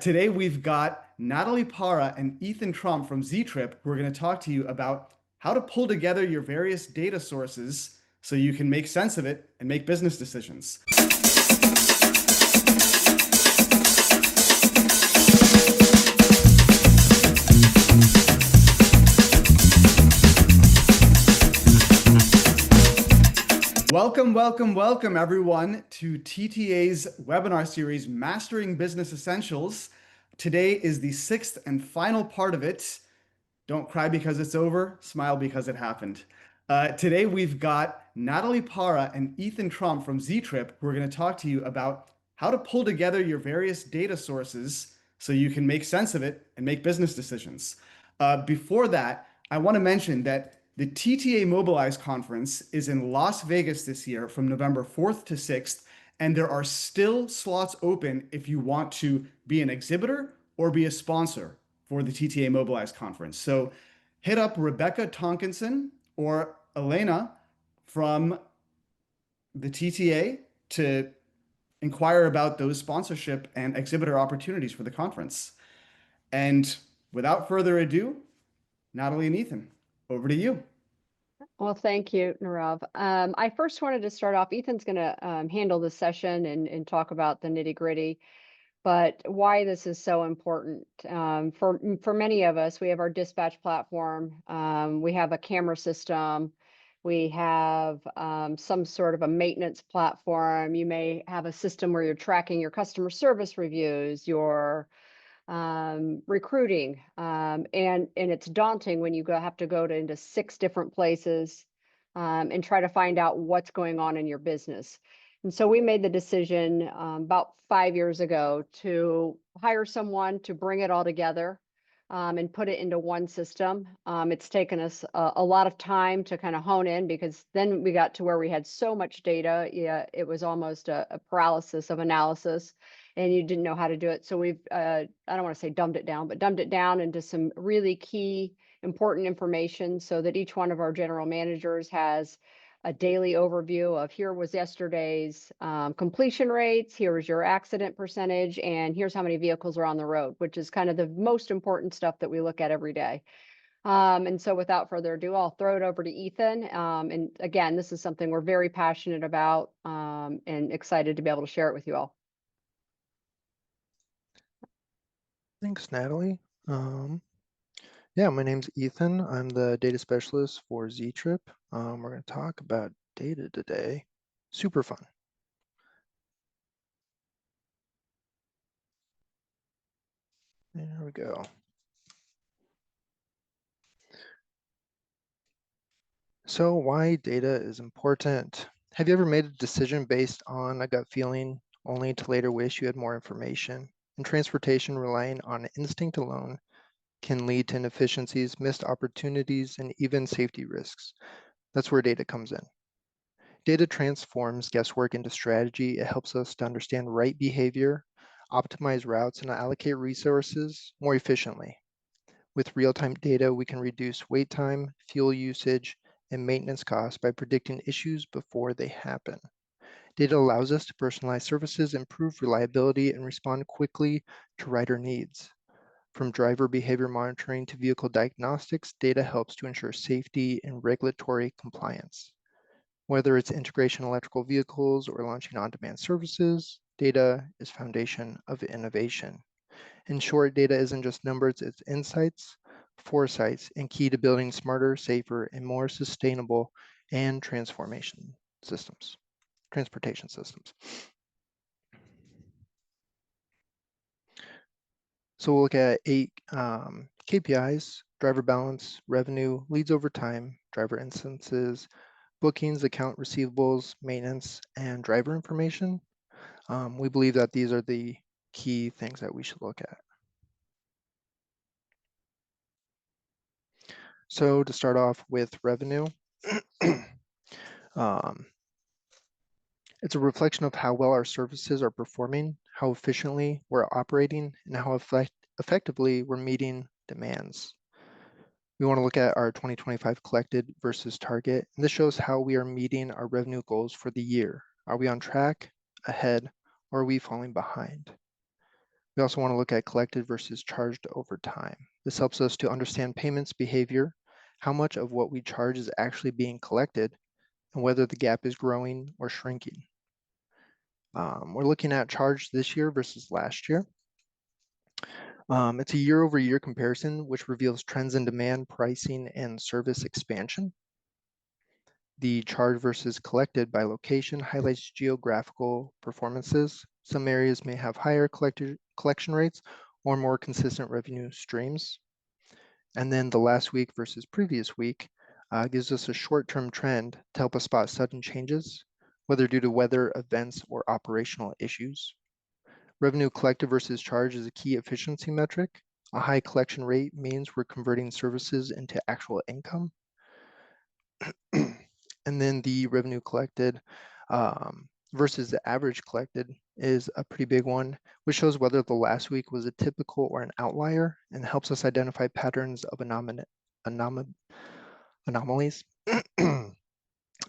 Today we've got Natalie Para and Ethan Trump from Z-Trip who are going to talk to you about how to pull together your various data sources so you can make sense of it and make business decisions. Welcome everyone to TTA's webinar series, Mastering Business Essentials. Today is the sixth and final part of it. Don't cry because it's over, smile because it happened. Today we've got Natalie Para and Ethan Trump from Z-Trip who are going to talk to you about how to pull together your various data sources so you can make sense of it and make business decisions. Before that, I want to mention that the TTA Mobilize conference is in Las Vegas this year from November 4th to 6th, and there are still slots open if you want to be an exhibitor or be a sponsor for the TTA Mobilize conference. So hit up Rebecca Tonkinson or Elena from the TTA to inquire about those sponsorship and exhibitor opportunities for the conference. And without further ado, Natalie and Ethan, over to you. Well, thank you, Nirav. I first wanted to start off, Ethan's going to handle this session and talk about the nitty-gritty, but why this is so important. For many of us, we have our dispatch platform, we have a camera system, we have some sort of a maintenance platform. You may have a system where you're tracking your customer service reviews, your recruiting, and it's daunting when you have to go into 6 different places and try to find out what's going on in your business. And so we made the decision about 5 years ago to hire someone to bring it all together and put it into one system. It's taken us a lot of time to kind of hone in, because then we got to where we had so much data. Yeah, it was almost a paralysis of analysis, and you didn't know how to do it. So we've, I don't want to say dumbed it down, but dumbed it down into some really key important information so that each one of our general managers has a daily overview of, here was yesterday's completion rates, here was your accident percentage, and here's how many vehicles are on the road, which is kind of the most important stuff that we look at every day. And so without further ado, I'll throw it over to Ethan. And again, this is something we're very passionate about and excited to be able to share it with you all. Thanks, Natalie. Yeah, my name's Ethan. I'm the data specialist for Z-Trip. We're going to talk about data today. Super fun. There we go. So why data is important? Have you ever made a decision based on a gut feeling only to later wish you had more information? In transportation, relying on instinct alone can lead to inefficiencies, missed opportunities, and even safety risks. That's where data comes in. Data transforms guesswork into strategy. It helps us to understand right behavior, optimize routes, and allocate resources more efficiently. With real-time data, we can reduce wait time, fuel usage, and maintenance costs by predicting issues before they happen. Data allows us to personalize services, improve reliability, and respond quickly to rider needs. From driver behavior monitoring to vehicle diagnostics, data helps to ensure safety and regulatory compliance. Whether it's integration electrical vehicles or launching on-demand services, data is foundation of innovation. In short, data isn't just numbers, it's insights, foresights, and key to building smarter, safer, and more sustainable and transportation systems. So we'll look at 8 KPIs: driver balance, revenue, leads over time, driver instances, bookings, account receivables, maintenance, and driver information. We believe that these are the key things that we should look at. So to start off with revenue, it's a reflection of how well our services are performing, how efficiently we're operating, and how effectively we're meeting demands. We want to look at our 2025 collected versus target, and this shows how we are meeting our revenue goals for the year. Are we on track, ahead, or are we falling behind? We also want to look at collected versus charged over time. This helps us to understand payments behavior, how much of what we charge is actually being collected, and whether the gap is growing or shrinking. We're looking at charge this year versus last year. It's a year-over-year comparison, which reveals trends in demand, pricing, and service expansion. The charge versus collected by location highlights geographical performances. Some areas may have higher collection rates or more consistent revenue streams. And then the last week versus previous week gives us a short-term trend to help us spot sudden changes, whether due to weather, events, or operational issues. Revenue collected versus charge is a key efficiency metric. A high collection rate means we're converting services into actual income. And then the revenue collected versus the average collected is a pretty big one, which shows whether the last week was a typical or an outlier and helps us identify patterns of anomalies.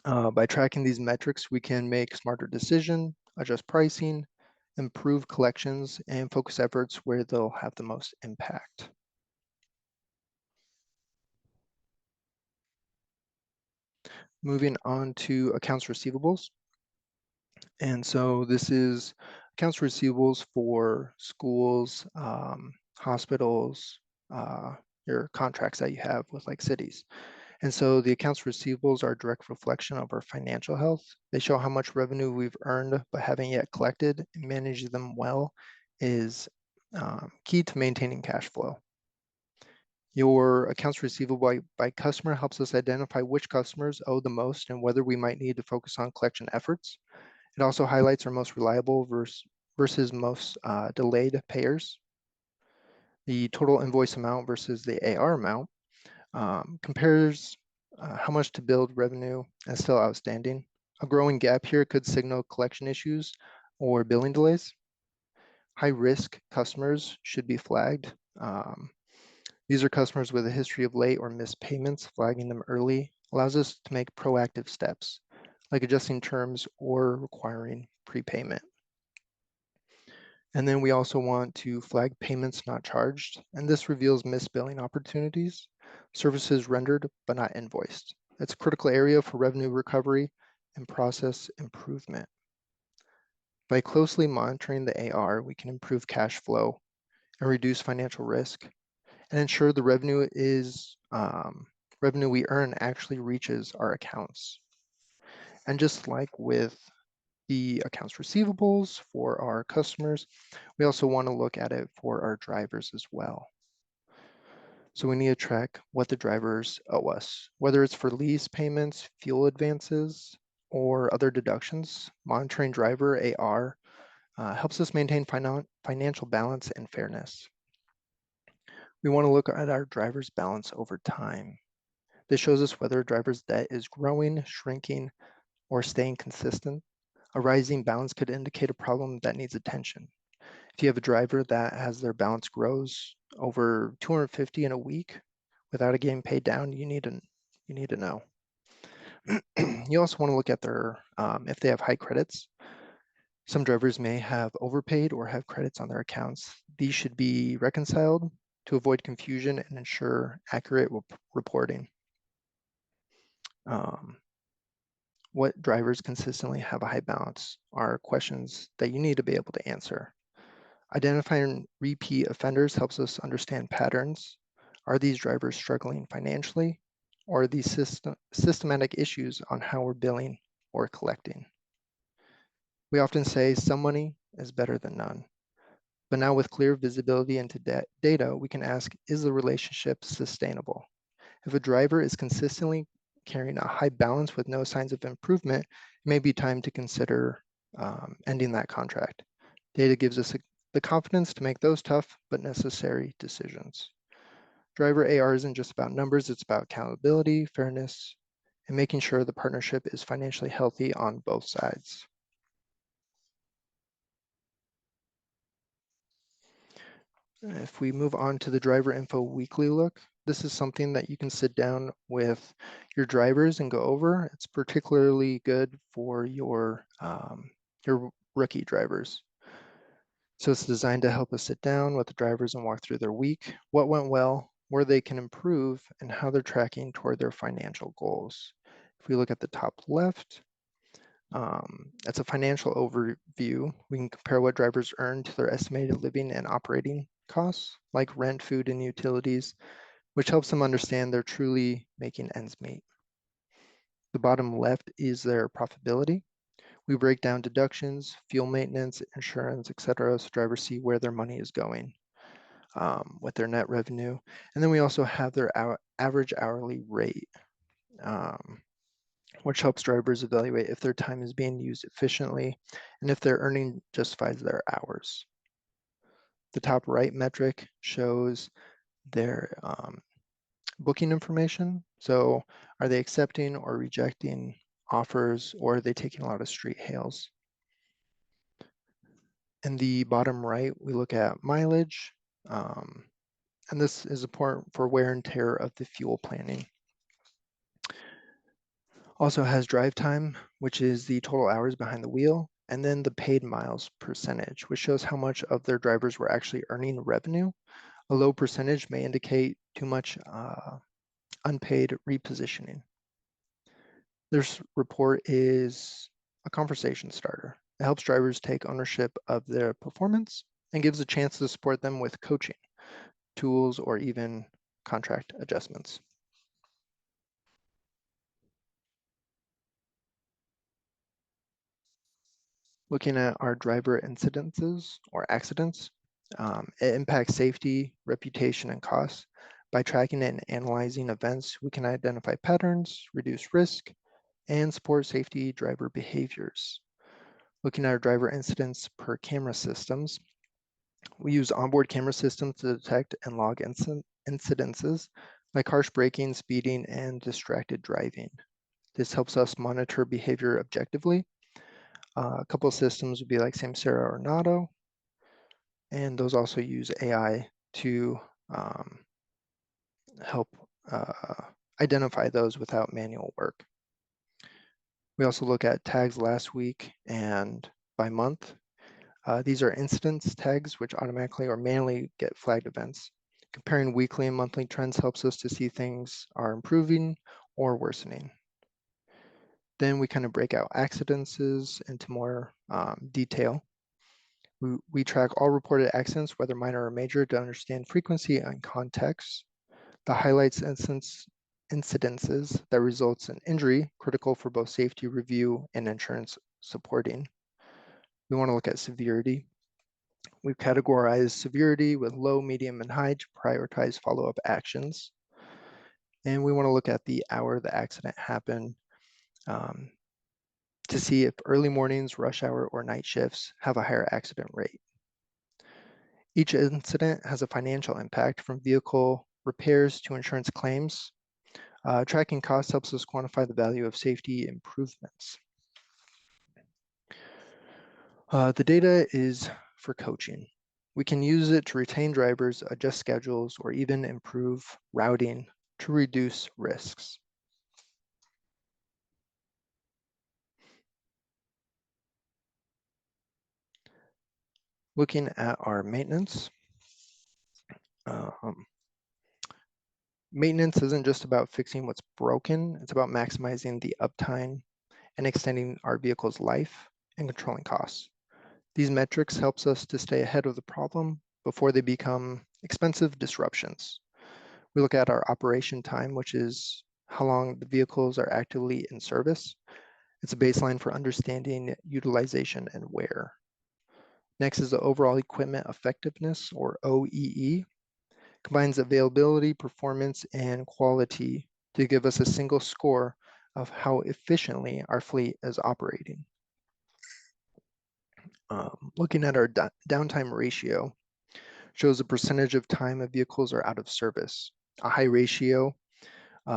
By tracking these metrics, we can make smarter decisions, adjust pricing, improve collections, and focus efforts where they'll have the most impact. Moving on to accounts receivables. And so this is accounts receivables for schools, hospitals, your contracts that you have with like cities. And so the accounts receivables are a direct reflection of our financial health. They show how much revenue we've earned but haven't yet collected, and managing them well is key to maintaining cash flow. Your accounts receivable by customer helps us identify which customers owe the most and whether we might need to focus on collection efforts. It also highlights our most reliable versus most delayed payers. The total invoice amount versus the AR amount compares how much to build revenue and still outstanding. A growing gap here could signal collection issues or billing delays. High-risk customers should be flagged. These are customers with a history of late or missed payments. Flagging them early allows us to make proactive steps, like adjusting terms or requiring prepayment. And then we also want to flag payments not charged, and this reveals missed billing opportunities, services rendered but not invoiced. It's a critical area for revenue recovery and process improvement. By closely monitoring the AR, we can improve cash flow and reduce financial risk and ensure the revenue we earn actually reaches our accounts. And just like with the accounts receivables for our customers, we also want to look at it for our drivers as well. So we need to track what the drivers owe us, whether it's for lease payments, fuel advances, or other deductions. Monitoring driver AR helps us maintain financial balance and fairness. We want to look at our driver's balance over time. This shows us whether a driver's debt is growing, shrinking, or staying consistent. A rising balance could indicate a problem that needs attention. If you have a driver that has their balance grows over 250 in a week without it getting paid down, you need to know. You also want to look at their if they have high credits. Some drivers may have overpaid or have credits on their accounts. These should be reconciled to avoid confusion and ensure accurate reporting. What drivers consistently have a high balance are questions that you need to be able to answer. Identifying repeat offenders helps us understand patterns. Are these drivers struggling financially, or are these systematic issues on how we're billing or collecting? We often say some money is better than none. But now with clear visibility into data, we can ask, is the relationship sustainable? If a driver is consistently carrying a high balance with no signs of improvement, it may be time to consider ending that contract. Data gives us the confidence to make those tough but necessary decisions. Driver AR isn't just about numbers, it's about accountability, fairness, and making sure the partnership is financially healthy on both sides. If we move on to the driver info weekly look, this is something that you can sit down with your drivers and go over. It's particularly good for your rookie drivers. So it's designed to help us sit down with the drivers and walk through their week, what went well, where they can improve, and how they're tracking toward their financial goals. If we look at the top left, it's a financial overview. We can compare what drivers earn to their estimated living and operating costs, like rent, food, and utilities, which helps them understand they're truly making ends meet. The bottom left is their profitability. We break down deductions, fuel maintenance, insurance, etc., so drivers see where their money is going with their net revenue. And then we also have their average hourly rate, which helps drivers evaluate if their time is being used efficiently and if their earning justifies their hours. The top right metric shows their booking information. So are they accepting or rejecting offers, or are they taking a lot of street hails? In the bottom right, we look at mileage, and this is important for wear and tear of the fuel planning. Also has drive time, which is the total hours behind the wheel, and then the paid miles percentage, which shows how much of their drivers were actually earning revenue. A low percentage may indicate too much unpaid repositioning. This report is a conversation starter. It helps drivers take ownership of their performance and gives a chance to support them with coaching, tools, or even contract adjustments. Looking at our driver incidences or accidents, it impacts safety, reputation, and costs. By tracking and analyzing events, we can identify patterns, reduce risk, and support safety driver behaviors. Looking at our driver incidents per camera systems, we use onboard camera systems to detect and log incidences like harsh braking, speeding, and distracted driving. This helps us monitor behavior objectively. A couple of systems would be like Samsara or Nado, and those also use AI to help identify those without manual work. We also look at tags last week and by month. These are incidents tags, which automatically or manually get flagged events. Comparing weekly and monthly trends helps us to see things are improving or worsening. Then we kind of break out accidents into more detail. We track all reported accidents, whether minor or major, to understand frequency and context. The highlights incidences that results in injury, critical for both safety review and insurance supporting. We want to look at severity. We've categorized severity with low, medium, and high to prioritize follow-up actions. And we want to look at the hour the accident happened to see if early mornings, rush hour, or night shifts have a higher accident rate. Each incident has a financial impact from vehicle repairs to insurance claims. Tracking costs helps us quantify the value of safety improvements. The data is for coaching. We can use it to retain drivers, adjust schedules, or even improve routing to reduce risks. Looking at our maintenance, maintenance isn't just about fixing what's broken, it's about maximizing the uptime and extending our vehicle's life and controlling costs. These metrics helps us to stay ahead of the problem before they become expensive disruptions. We look at our operation time, which is how long the vehicles are actively in service. It's a baseline for understanding utilization and wear. Next is the overall equipment effectiveness, or OEE. Combines availability, performance, and quality to give us a single score of how efficiently our fleet is operating. Looking at our downtime ratio shows the percentage of time of vehicles are out of service. A high ratio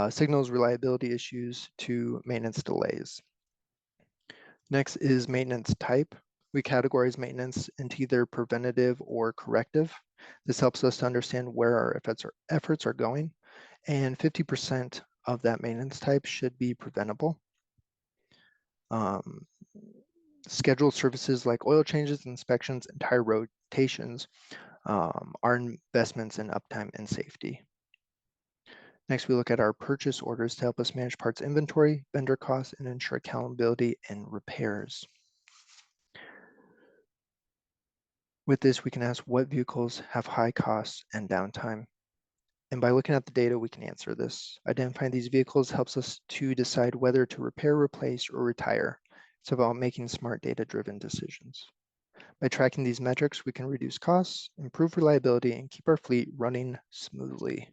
signals reliability issues to maintenance delays. Next is maintenance type. We categorize maintenance into either preventative or corrective. This helps us to understand where our efforts are going, and 50% of that maintenance type should be preventable. Scheduled services like oil changes, inspections, and tire rotations are investments in uptime and safety. Next, we look at our purchase orders to help us manage parts inventory, vendor costs, and ensure accountability and repairs. With this, we can ask what vehicles have high costs and downtime. And by looking at the data, we can answer this. Identifying these vehicles helps us to decide whether to repair, replace, or retire. It's about making smart data-driven decisions. By tracking these metrics, we can reduce costs, improve reliability, and keep our fleet running smoothly.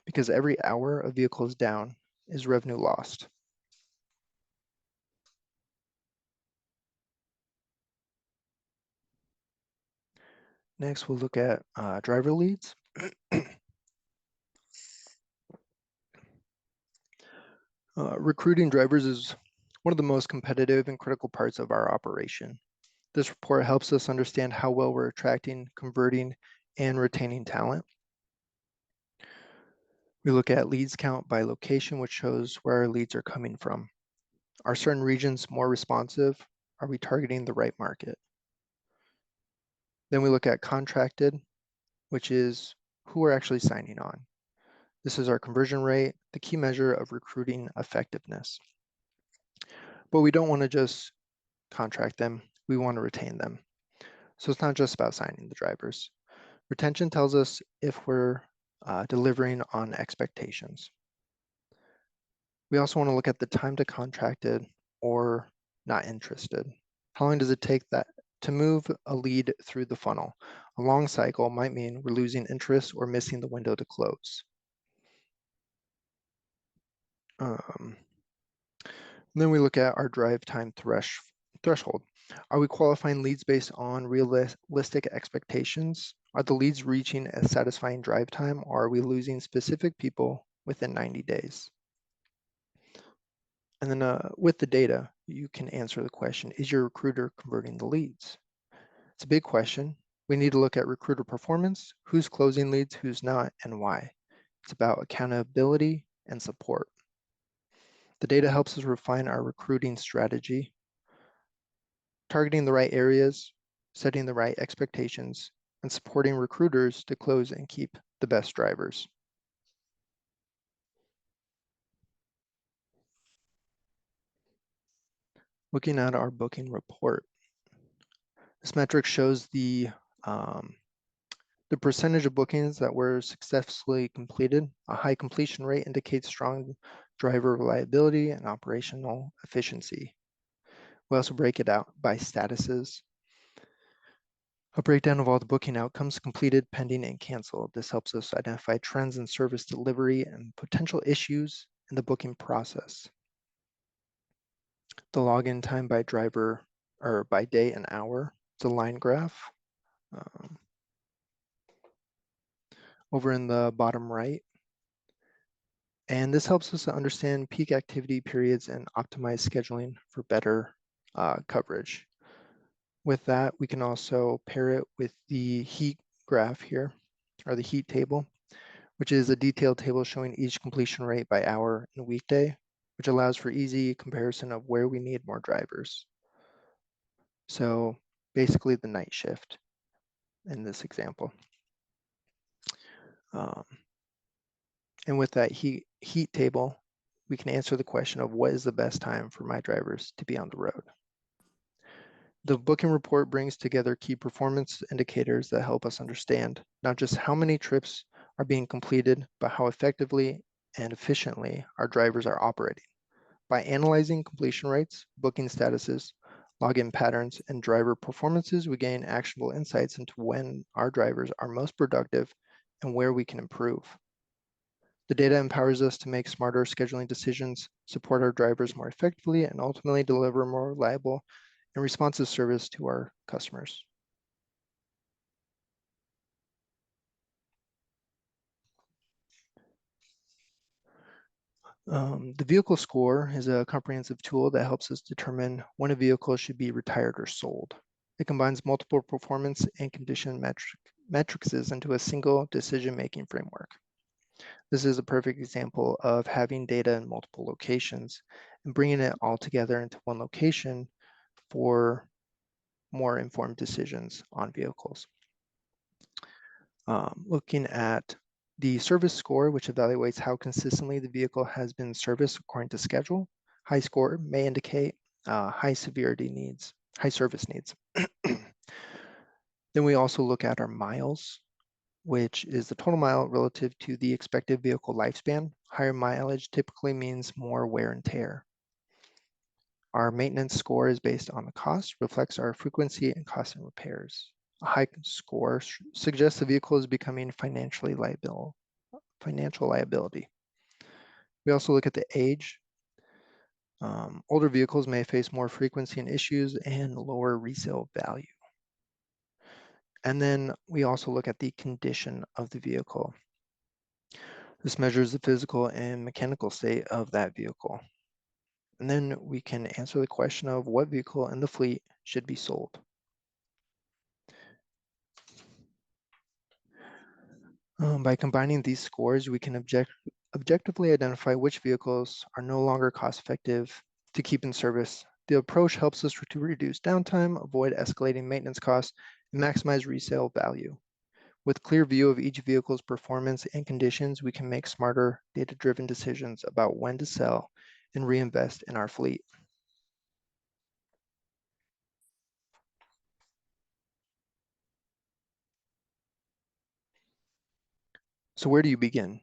Because every hour a vehicle is down is revenue lost. Next, we'll look at driver leads. Recruiting drivers is one of the most competitive and critical parts of our operation. This report helps us understand how well we're attracting, converting, and retaining talent. We look at leads count by location, which shows where our leads are coming from. Are certain regions more responsive? Are we targeting the right market? Then we look at contracted, which is who we're actually signing on. This is our conversion rate, the key measure of recruiting effectiveness. But we don't want to just contract them, we want to retain them. So it's not just about signing the drivers. Retention tells us if we're delivering on expectations. We also want to look at the time to contracted or not interested. How long does it take that to move a lead through the funnel? A long cycle might mean we're losing interest or missing the window to close. Then we look at our drive time threshold. Are we qualifying leads based on realistic expectations? Are the leads reaching a satisfying drive time, or are we losing specific people within 90 days? And then with the data, you can answer the question, is your recruiter converting the leads? It's a big question. We need to look at recruiter performance, who's closing leads, who's not, and why. It's about accountability and support. The data helps us refine our recruiting strategy, targeting the right areas, setting the right expectations, and supporting recruiters to close and keep the best drivers. Looking at our booking report, this metric shows the percentage of bookings that were successfully completed. A high completion rate indicates strong driver reliability and operational efficiency. We also break it out by statuses. A breakdown of all the booking outcomes completed, pending, and canceled. This helps us identify trends in service delivery and potential issues in the booking process. The login time by driver or by day and hour. It's a line graph. Over in the bottom right. And this helps us to understand peak activity periods and optimize scheduling for better coverage. With that, we can also pair it with the heat graph here, or the heat table, which is a detailed table showing each completion rate by hour and weekday, which allows for easy comparison of where we need more drivers. So basically the night shift in this example. And with that heat table, we can answer the question of what is the best time for my drivers to be on the road. The booking report brings together key performance indicators that help us understand not just how many trips are being completed, but how effectively and efficiently our drivers are operating. By analyzing completion rates, booking statuses, login patterns, and driver performances, we gain actionable insights into when our drivers are most productive and where we can improve. The data empowers us to make smarter scheduling decisions, support our drivers more effectively, and ultimately deliver more reliable and responsive service to our customers. The vehicle score is a comprehensive tool that helps us determine when a vehicle should be retired or sold. It combines multiple performance and condition metrics into a single decision-making framework. This is a perfect example of having data in multiple locations and bringing it all together into one location for more informed decisions on vehicles. Looking at the service score, which evaluates how consistently the vehicle has been serviced according to schedule. High score may indicate high service needs. Then we also look at our miles, which is the total mile relative to the expected vehicle lifespan. Higher mileage typically means more wear and tear. Our maintenance score is based on the cost, reflects our frequency and cost in repairs. A high score suggests the vehicle is becoming financial liability. We also look at the age. Older vehicles may face more frequency and issues and lower resale value. And then we also look at the condition of the vehicle. This measures the physical and mechanical state of that vehicle. And then we can answer the question of what vehicle in the fleet should be sold. By combining these scores, we can objectively identify which vehicles are no longer cost-effective to keep in service. The approach helps us to reduce downtime, avoid escalating maintenance costs, and maximize resale value. With clear view of each vehicle's performance and conditions, we can make smarter, data-driven decisions about when to sell and reinvest in our fleet. So where do you begin?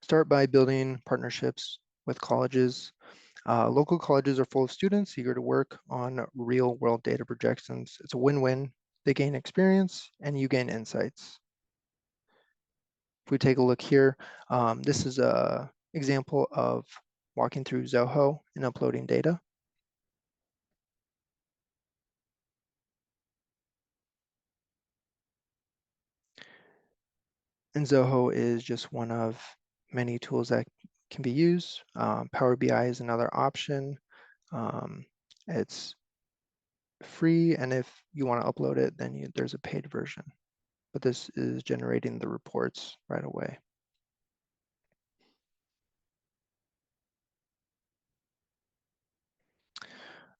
Start by building partnerships with colleges. Local colleges are full of students eager to work on real world data projections. It's a win-win. They gain experience and you gain insights. If we take a look here, this is an example of walking through Zoho and uploading data. And Zoho is just one of many tools that can be used. Power BI is another option. It's free, and if you want to upload it, then there's a paid version. But this is generating the reports right away.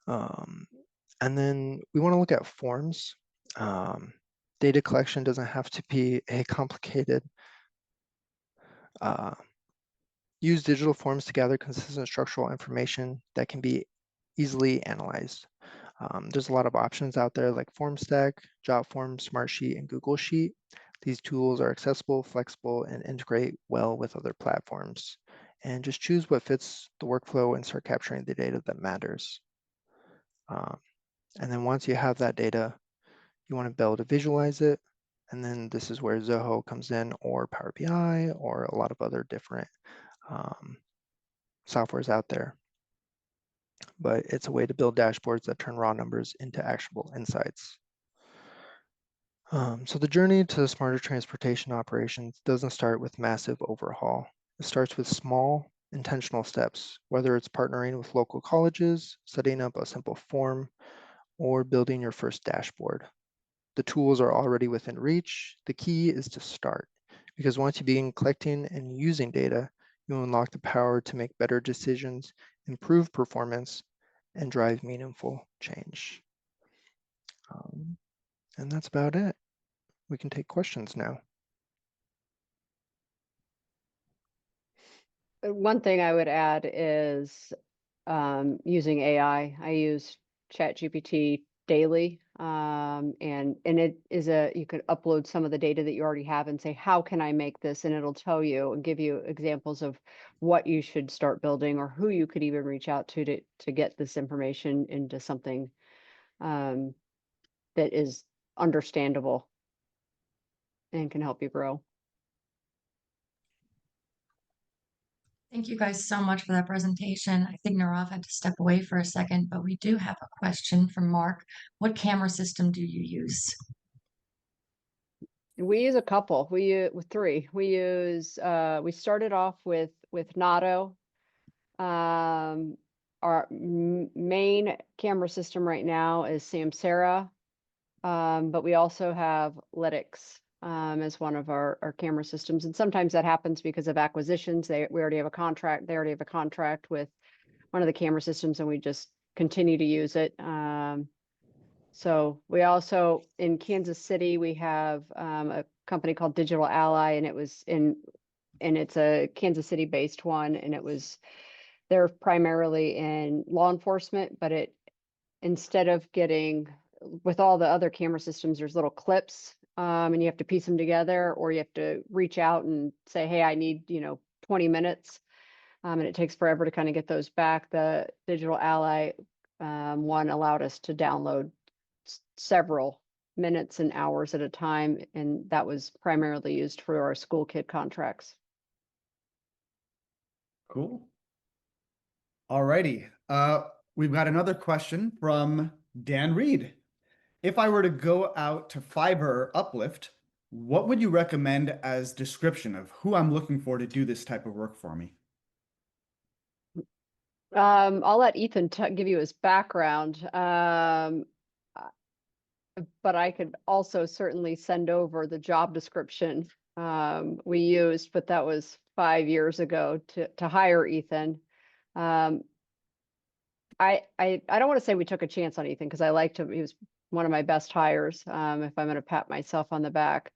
And then we want to look at forms. Data collection doesn't have to be a complicated. Use digital forms to gather consistent structural information that can be easily analyzed. There's a lot of options out there like FormStack, JotForm, Smartsheet, and Google Sheet. These tools are accessible, flexible, and integrate well with other platforms. And just choose what fits the workflow and start capturing the data that matters. And then once you have that data, you want to be able to visualize it. And then this is where Zoho comes in, or Power BI, or a lot of other different softwares out there. But it's a way to build dashboards that turn raw numbers into actionable insights. So the journey to smarter transportation operations doesn't start with massive overhaul. It starts with small, intentional steps, whether it's partnering with local colleges, setting up a simple form, or building your first dashboard. The tools are already within reach. The key is to start, because once you begin collecting and using data, you unlock the power to make better decisions, improve performance, and drive meaningful change. And that's about it. We can take questions now. One thing I would add is using AI. I use ChatGPT daily, and it is you could upload some of the data that you already have and say, how can I make this? And it'll tell you and give you examples of what you should start building or who you could even reach out to get this information into something that is understandable and can help you grow. Thank you guys so much for that presentation. I think Narav had to step away for a second, but we do have a question from Mark. What camera system do you use? We use a couple. We use three. We started off with Nato. Our main camera system right now is Samsara, but we also have Lytix as one of our camera systems. And sometimes that happens because of acquisitions. We already have a contract. They already have a contract with one of the camera systems, and we just continue to use it. So we also, in Kansas City, we have a company called Digital Ally, and it's a Kansas City based one, and they're primarily in law enforcement, but instead of getting, with all the other camera systems, there's little clips, and you have to piece them together, or you have to reach out and say, hey, I need, 20 minutes. And it takes forever to kind of get those back. The Digital Ally one allowed us to download several minutes and hours at a time, and that was primarily used for our school kid contracts. Cool. Alrighty. We've got another question from Dan Reed. If I were to go out to Fiverr or Uplift, what would you recommend as description of who I'm looking for to do this type of work for me? I'll let Ethan give you his background, but I could also certainly send over the job description we used, but that was 5 years ago to hire Ethan. I don't want to say we took a chance on Ethan, because I liked him. He was one of my best hires, if I'm going to pat myself on the back.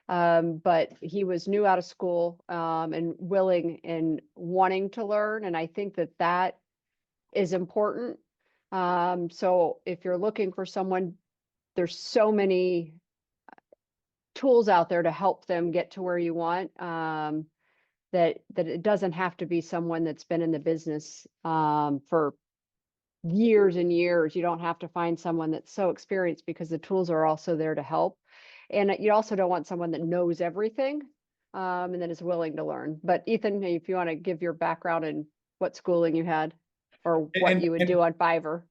But he was new out of school, and willing and wanting to learn. And I think that is important. So if you're looking for someone, there's so many tools out there to help them get to where you want, that it doesn't have to be someone that's been in the business for years and years. You don't have to find someone that's so experienced, because the tools are also there to help. And you also don't want someone that knows everything, and that is willing to learn. But Ethan, if you want to give your background and what schooling you had, or what you would do on Fiverr.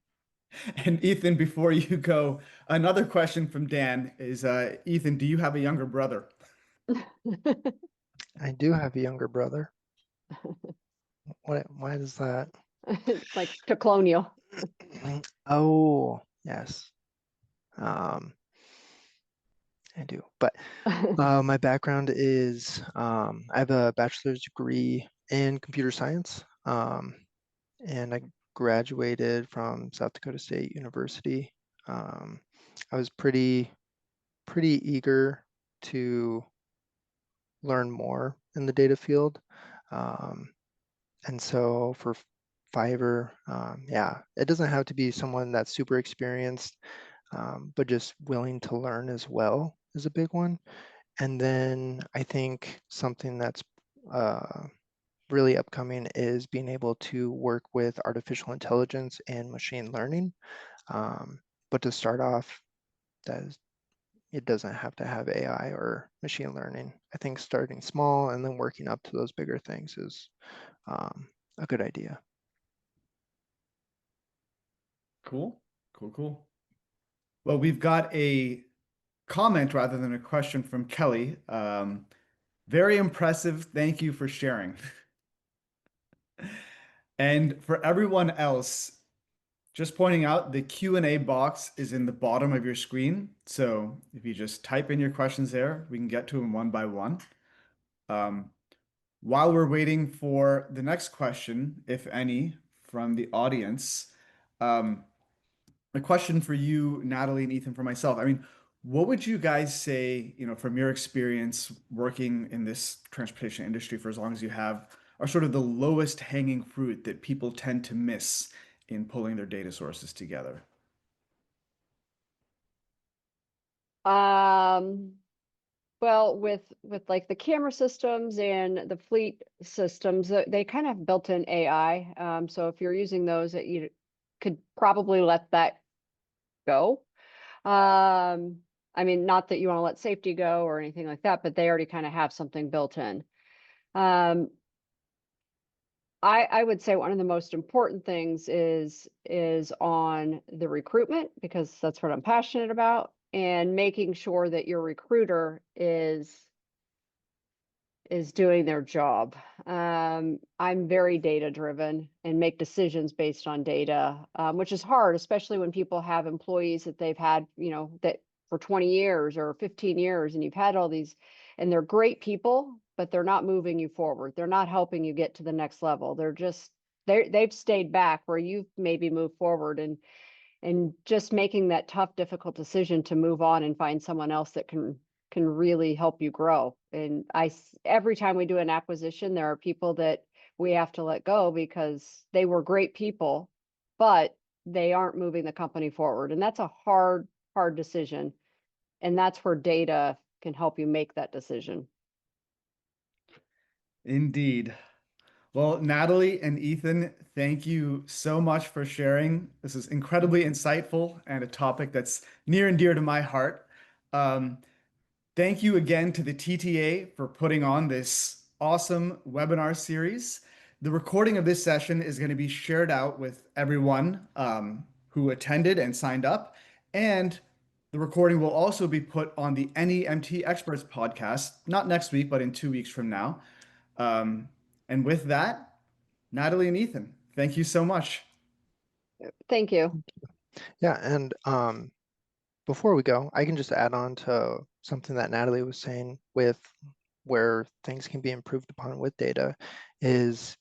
And Ethan, before you go, another question from Dan is, Ethan, do you have a younger brother? I do have a younger brother. Why is that? Like to colonial. Oh, yes. I do. But my background is I have a bachelor's degree in computer science, and I graduated from South Dakota State University. I was pretty eager to learn more in the data field. And so for Fiverr, yeah, it doesn't have to be someone that's super experienced, but just willing to learn as well is a big one. And then I think something that's really upcoming is being able to work with artificial intelligence and machine learning. But to start off, it doesn't have to have AI or machine learning. I think starting small and then working up to those bigger things is a good idea. Cool. Well, we've got a comment rather than a question from Kelly. Very impressive. Thank you for sharing. And for everyone else, just pointing out, the Q&A box is in the bottom of your screen. So if you just type in your questions there, we can get to them one by one. While we're waiting for the next question, if any, from the audience, a question for you, Natalie and Ethan, for myself. I mean, what would you guys say, from your experience working in this transportation industry for as long as you have, are sort of the lowest hanging fruit that people tend to miss in pulling their data sources together? Well, with like the camera systems and the fleet systems, they kind of have built-in AI. So if you're using those, you could probably let that go. I mean, not that you want to let safety go or anything like that, but they already kind of have something built in. I would say one of the most important things is on the recruitment, because that's what I'm passionate about, and making sure that your recruiter is doing their job. I'm very data driven and make decisions based on data, which is hard, especially when people have employees that they've had, that for 20 years or 15 years, and you've had all these, and they're great people, but they're not moving you forward. They're not helping you get to the next level. They're just they've stayed back where you've maybe moved forward, and just making that tough, difficult decision to move on and find someone else that can really help you grow. And every time we do an acquisition, there are people that we have to let go because they were great people, but they aren't moving the company forward. And that's a hard decision. And that's where data can help you make that decision. Indeed. Well, Natalie and Ethan, thank you so much for sharing. This is incredibly insightful and a topic that's near and dear to my heart. Thank you again to the TTA for putting on this awesome webinar series. The recording of this session is going to be shared out with everyone who attended and signed up. And the recording will also be put on the NEMT Experts Podcast, not next week, but in 2 weeks from now. And with that, Natalie and Ethan, thank you so much. Thank you. Yeah, and before we go, I can just add on to something that Natalie was saying with where things can be improved upon with data is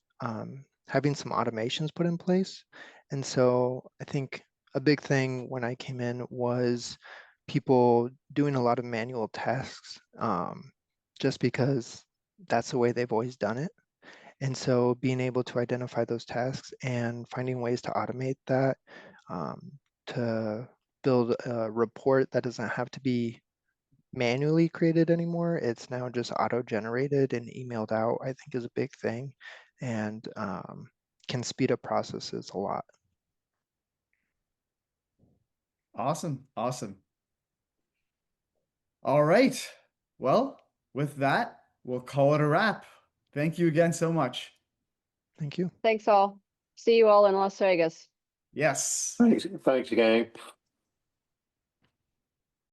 having some automations put in place. And so I think a big thing when I came in was people doing a lot of manual tasks just because that's the way they've always done it. And so being able to identify those tasks and finding ways to automate that, to build a report that doesn't have to be manually created anymore. It's now just auto-generated and emailed out, I think is a big thing, and can speed up processes a lot. Awesome. Awesome. All right. Well, with that, we'll call it a wrap. Thank you again so much. Thank you. Thanks all. See you all in Las Vegas. Yes. Thanks again.